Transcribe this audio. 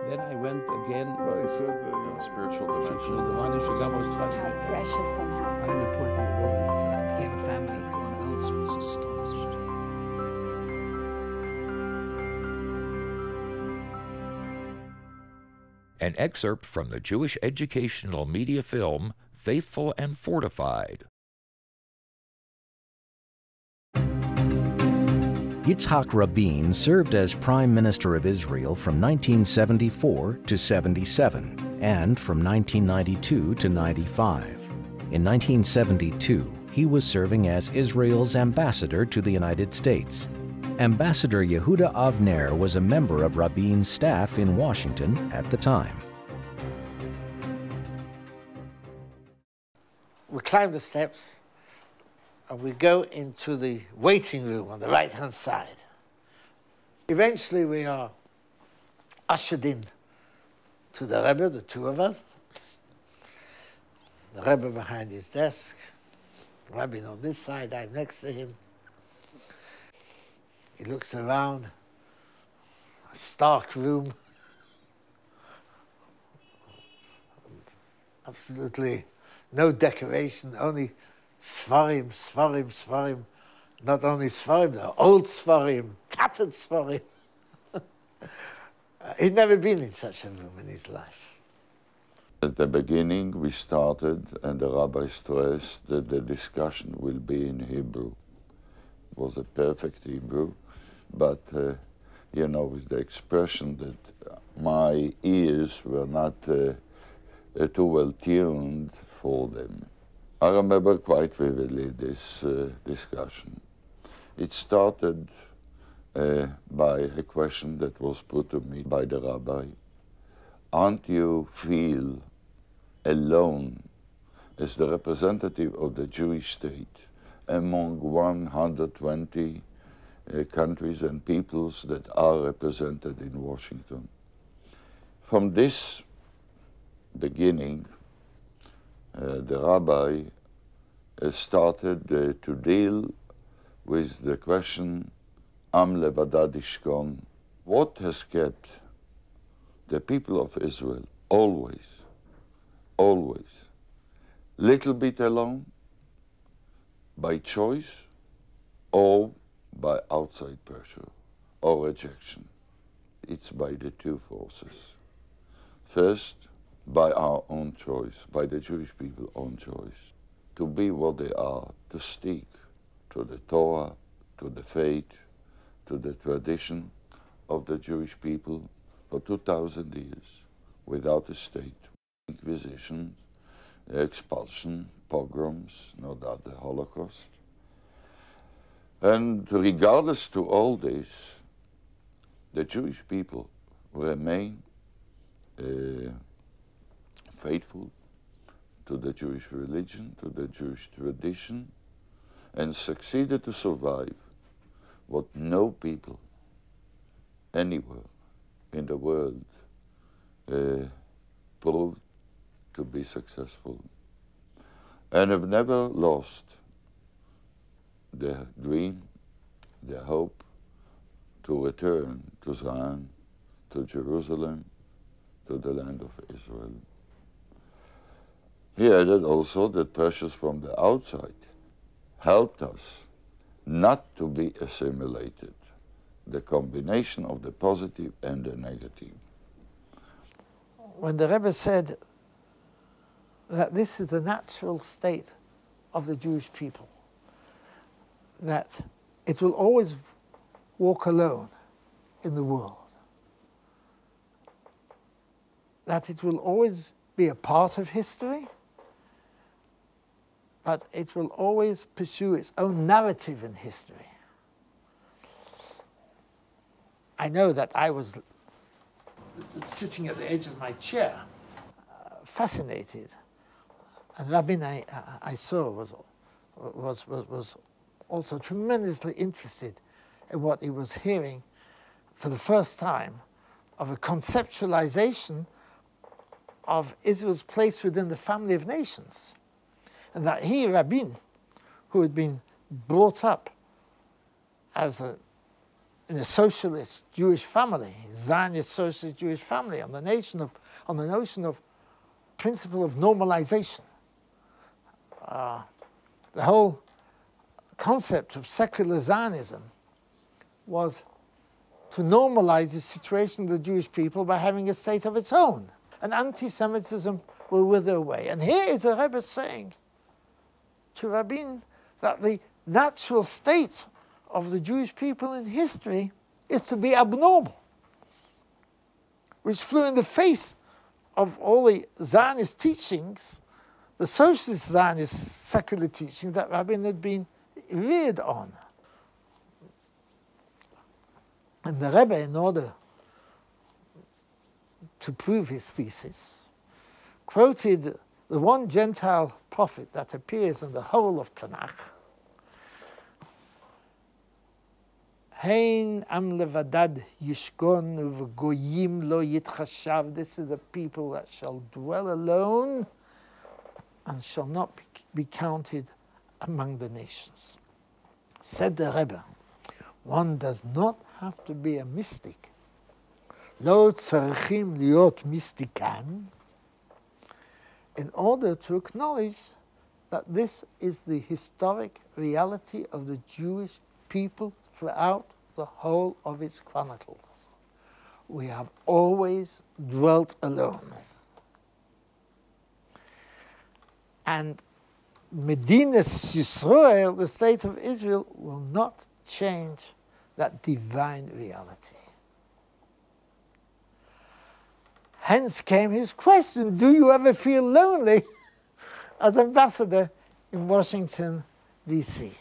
Then I went again. Well, he said that, Spiritual dimension. How precious and how I'm important in the world. became a family. Everyone else was astonishment. An excerpt from the Jewish educational media film, Faithful and Fortified. Yitzhak Rabin served as Prime Minister of Israel from 1974 to 77 and from 1992 to 95. In 1972, he was serving as Israel's ambassador to the United States. Ambassador Yehuda Avner was a member of Rabin's staff in Washington at the time. We climb the steps and we go into the waiting room on the right-hand side. Eventually we are ushered in to the Rebbe, the two of us. The Rebbe behind his desk, Rabin on this side, I'm next to him. He looks around, a stark room, absolutely no decoration, only Sfarim, Sfarim, Sfarim. Not only Sfarim, they're old Sfarim, tattered Sfarim. He'd never been in such a room in his life. At the beginning, we started, and the rabbi stressed that the discussion will be in Hebrew. It was a perfect Hebrew, but, you know, with the expression that my ears were not too well tuned for them. I remember quite vividly this discussion. It started by a question that was put to me by the rabbi. Aren't you feel alone as the representative of the Jewish state among 120 countries and peoples that are represented in Washington? From this beginning, the rabbi started to deal with the question, Am levadad ishkon, what has kept the people of Israel always, little bit alone, by choice or by outside pressure or rejection. It's by the two forces. First, by our own choice, by the Jewish people's own choice, to be what they are, to stick to the Torah, to the faith, to the tradition of the Jewish people for 2,000 years, without a state. Inquisition, expulsion, pogroms, no doubt the Holocaust. And regardless to all this, the Jewish people remain faithful to the Jewish religion, to the Jewish tradition, and succeeded to survive what no people anywhere in the world proved to be successful, and have never lost their dream, their hope to return to Zion, to Jerusalem, to the land of Israel. He added also that pressures from the outside helped us not to be assimilated, the combination of the positive and the negative. When the Rebbe said that this is the natural state of the Jewish people, that it will always walk alone in the world, that it will always be a part of history, but it will always pursue its own narrative in history. I know that I was sitting at the edge of my chair, fascinated, and Rabin I saw was also tremendously interested in what he was hearing for the first time of a conceptualization of Israel's place within the family of nations. And that he, Rabin, who had been brought up as a in a socialist Jewish family, Zionist socialist Jewish family, on the notion of principle of normalization. The whole concept of secular Zionism was to normalize the situation of the Jewish people by having a state of its own. And anti-Semitism will wither away. And here is the Rebbe saying to Rabin that the natural state of the Jewish people in history is to be abnormal, which flew in the face of all the Zionist teachings, the socialist Zionist secular teaching that Rabin had been reared on. And the Rebbe, in order to prove his thesis, quoted the one Gentile prophet that appears in the whole of Tanakh. Hein am levadad yishkon u'v'goyim lo yitchashav. This is a people that shall dwell alone and shall not be counted among the nations. Said the Rebbe, one does not have to be a mystic. Lo tzarechim liot mystikan, in order to acknowledge that this is the historic reality of the Jewish people throughout the whole of its chronicles. We have always dwelt alone. And Medinas Yisrael, the state of Israel, will not change that divine reality. Hence came his question, do you ever feel lonely as ambassador in Washington, D.C.?